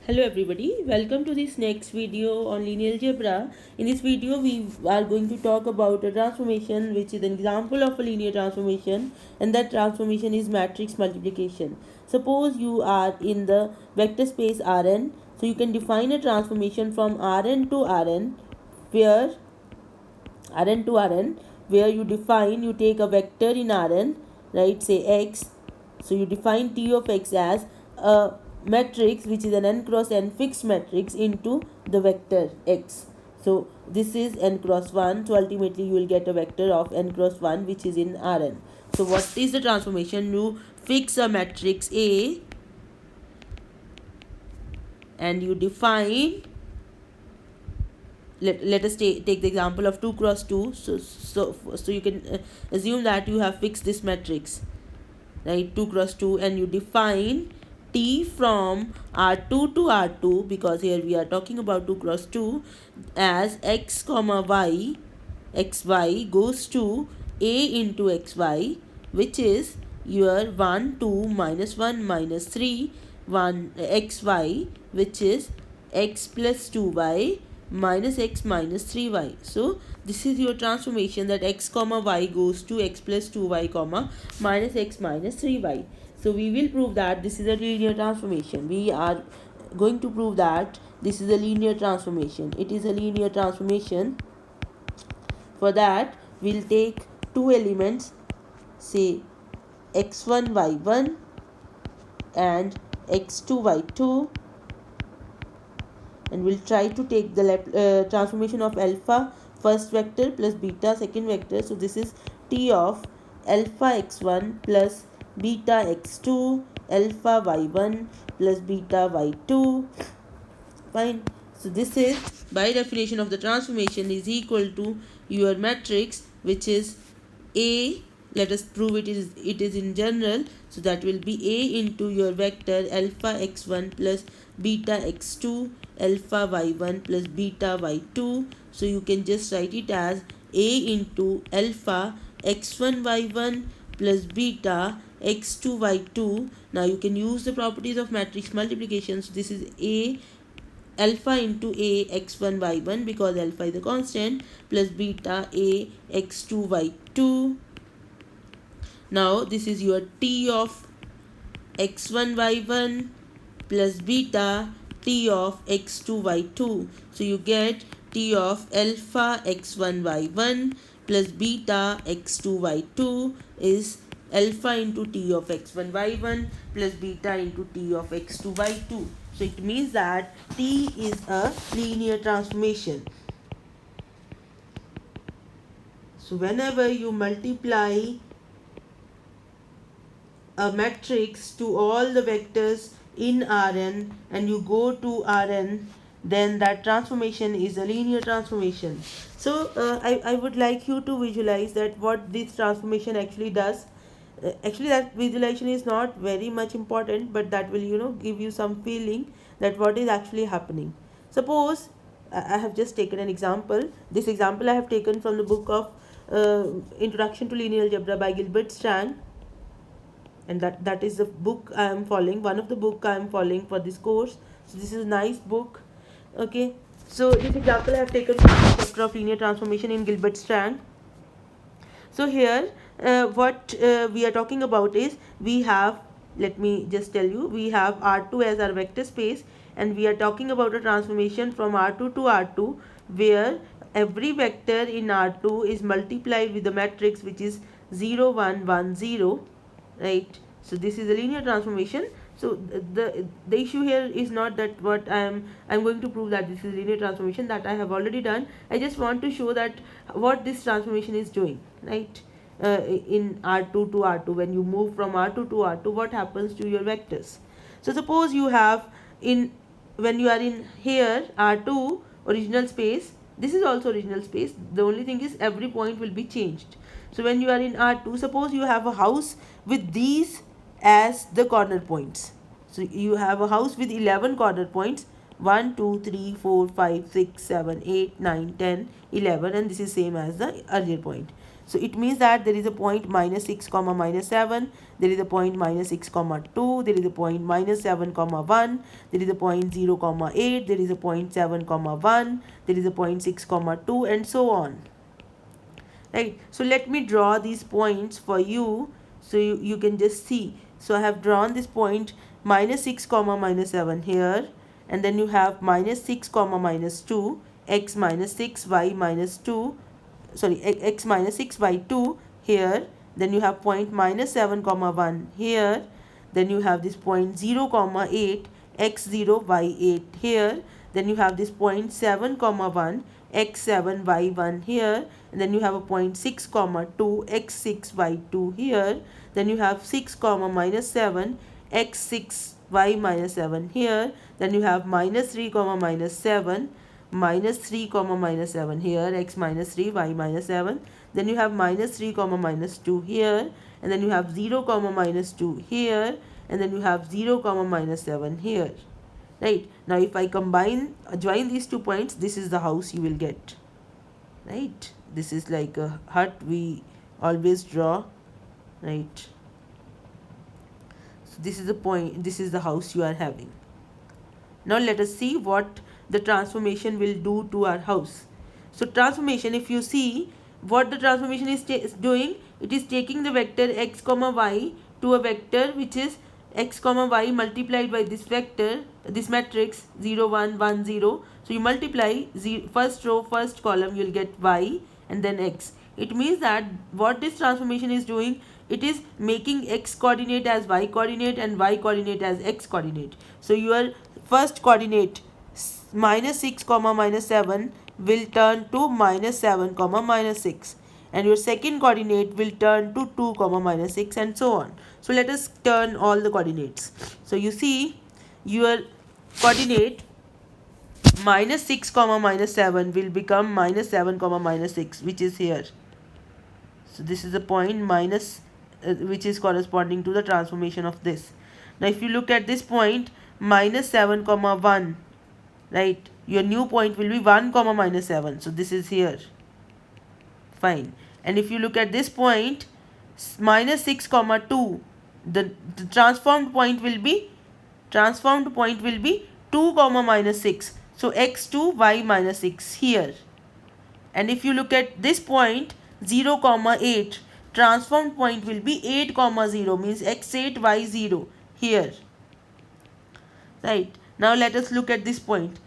Hello everybody, welcome to this next video on linear algebra. In this video we are going to talk about a transformation which is an example of a linear transformation, and that transformation is matrix multiplication. Suppose you are in the vector space Rn, so you can define a transformation from Rn to Rn where you take a vector in Rn, right, say x. So you define T of x as a matrix which is an n cross n fixed matrix into the vector x. So this is n cross 1. So ultimately you will get a vector of n cross 1 which is in Rn. So what is the transformation? You fix a matrix A and you define, let us take the example of 2 cross 2. So you can assume that you have fixed this matrix, right, 2 cross 2, and you define T from R2 to R2, because here we are talking about 2 cross 2, as x comma y, xy goes to A into xy, which is your 1 2 minus 1 minus 3 1 xy, which is x plus 2y minus x minus 3y. So this is your transformation, that x comma y goes to x plus 2y comma minus x minus 3y. So we will prove that this is a linear transformation. We are going to prove that this is a linear transformation. It is a linear transformation. For that we'll take two elements, say x1 y1 and x2 y2, and we'll try to take the transformation of alpha first vector plus beta second vector. So this is T of alpha x1 plus beta x2 alpha y1 plus beta y2. Fine. So this is, by definition of the transformation, is equal to your matrix, which is A. Let us prove it is in general. So that will be A into your vector alpha x1 plus beta x2 alpha y1 plus beta y2. So you can just write it as A into alpha x1 y1 plus beta x2 y2. Now you can use the properties of matrix multiplication. So this is A alpha into A x1 y1, because alpha is a constant, plus beta A x2 y2. Now this is your T of x1 y1 plus beta T of x2 y2. So you get T of alpha x1 y1 plus beta x2 y2 is alpha into T of x1 y1 plus beta into T of x2 y2. So it means that T is a linear transformation. So whenever you multiply a matrix to all the vectors in Rn and you go to Rn, then that transformation is a linear transformation. So I would like you to visualize that what this transformation actually does. Actually that visualization is not very much important, but that will give you some feeling that what is actually happening. Suppose I have just taken an example. This example I have taken from the book of Introduction to Linear Algebra by Gilbert Strang, and that is the book I am following, one of the book I am following for this course. So this is a nice book. Okay, so this example I have taken from the chapter of linear transformation in Gilbert Strang. So here what we are talking about is, we have, let me just tell you, we have R2 as our vector space, and we are talking about a transformation from R2 to R2 where every vector in R2 is multiplied with the matrix which is 0 1 1 0, right? So this is a linear transformation. So the issue here is not that what I'm going to prove that this is linear transformation, that I have already done. I just want to show that what this transformation is doing, right? In R2 to R2, when you move from R2 to R2, what happens to your vectors? So suppose you have, when you are in here R2 original space, this is also original space, the only thing is every point will be changed. So when you are in R2, suppose you have a house with these as the corner points. So you have a house with 11 corner points, 1 2 3 4 5 6 7 8 9 10 11, and this is same as the earlier point. So it means that there is a point minus 6 comma minus 7, there is a point minus 6 comma 2, there is a point minus 7 comma 1, there is a point 0 comma 8, there is a point 7 comma 1, there is a point 6 comma 2, and so on. Right, so let me draw these points for you, so you can just see. So I have drawn this point minus 6 comma minus 7 here, and then you have minus 6 comma minus 2, x minus 6 y minus 2, sorry, x minus 6 y 2 here. Then you have point minus 7 comma 1 here. Then you have this point 0 comma 8 x 0 y 8 here. Then you have this point 7 comma 1 x 7 y 1 here, and then you have a point 6 comma 2 x 6 y 2 here. Then you have 6 comma minus 7 x 6 y minus 7 here. Then you have minus 3 comma minus 7 minus 3 comma minus 7 here, x minus 3 y minus 7. Then you have minus 3 comma minus 2 here, and then you have 0 comma minus 2 here, and then you have 0 comma minus 7 here. Right, now if I join these 2 points, this is the house you will get. Right, this is like a hut we always draw. Right, so this is the point, this is the house you are having. Now let us see what the transformation will do to our house. So transformation, if you see what the transformation is doing, it is taking the vector x comma y to a vector which is x comma y multiplied by this vector, this matrix 0 1 1 0. So you multiply first row first column, you will get y and then x. It means that what this transformation is doing, it is making x coordinate as y coordinate and y coordinate as x coordinate. So your first coordinate minus 6 comma minus 7 will turn to minus 7 comma minus 6, and your second coordinate will turn to 2 comma minus 6, and so on. So let us turn all the coordinates. So you see your coordinate minus 6 comma minus 7 will become minus 7 comma minus 6, which is here. So this is the point minus which is corresponding to the transformation of this. Now if you look at this point minus 7 comma 1, right, your new point will be 1 comma minus 7. So this is here. Fine. And if you look at this point minus 6 comma 2, the transformed point will be 2 comma minus 6. So x2 y minus 6 here. And if you look at this point 0 comma 8, transformed point will be 8 comma 0, means x8 y0 here. Right, now let us look at this point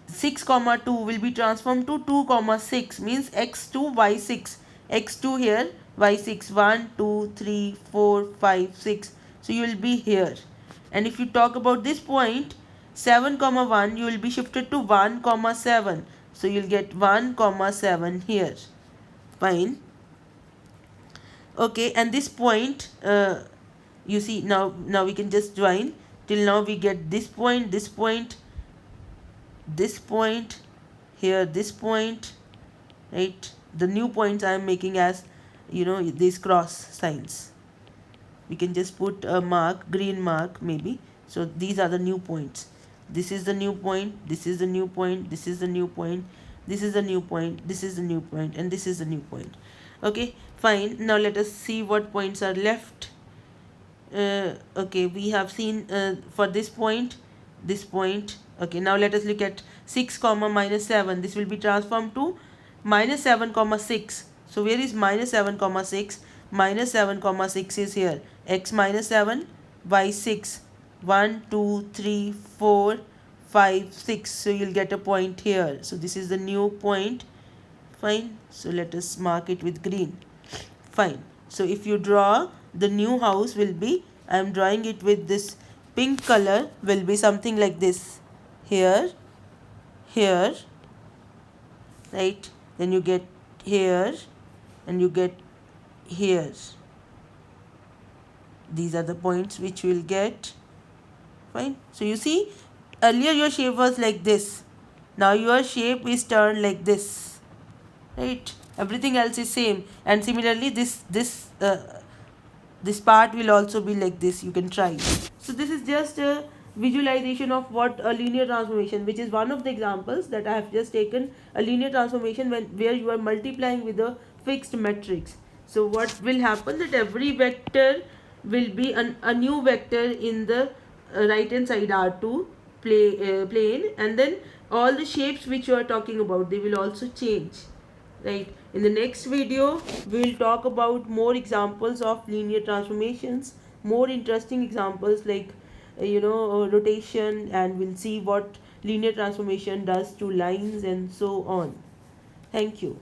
6 comma 2 will be transformed to 2 comma 6, means x2 y6, x2 here y6 1 2 3 4 5 6. So you will be here. And if you talk about this point 7 comma 1, you will be shifted to 1 comma 7. So you will get 1 comma 7 here. Fine. Okay, and this point you see now we can just join. Till now we get this point, this point, this point here, this point, right? The new points I am making as, you know, these cross signs. We can just put a mark, green mark maybe. So these are the new points. This is the new point, this is the new point, this is the new point, this is the new point, this is the new point, and this is the new point. Okay, fine. Now let us see what points are left. Okay, we have seen for this point. Okay, now let us look at 6 comma minus 7. This will be transformed to minus 7 comma 6. So where is minus 7 comma 6? Minus 7 comma 6 is here. X minus 7 y 6 1 2 3 4 5 6. So you'll get a point here. So this is the new point. Fine. So let us mark it with green. Fine. So if you draw, the new house will be, I am drawing it with this pink color, will be something like this. Here, here, right? Then you get here and you get here. These are the points which you will get. Fine. So you see, earlier your shape was like this. Now your shape is turned like this. Right? Everything else is same. And similarly, this part will also be like this. You can try. So this is just a visualization of what a linear transformation, which is one of the examples that I have just taken, a linear transformation where you are multiplying with the fixed matrix. So what will happen, that every vector will be a new vector in the right hand side R2 plane, and then all the shapes which you are talking about, they will also change, right? In the next video we will talk about more examples of linear transformations, more interesting examples like rotation, and we'll see what linear transformation does to lines and so on. Thank you.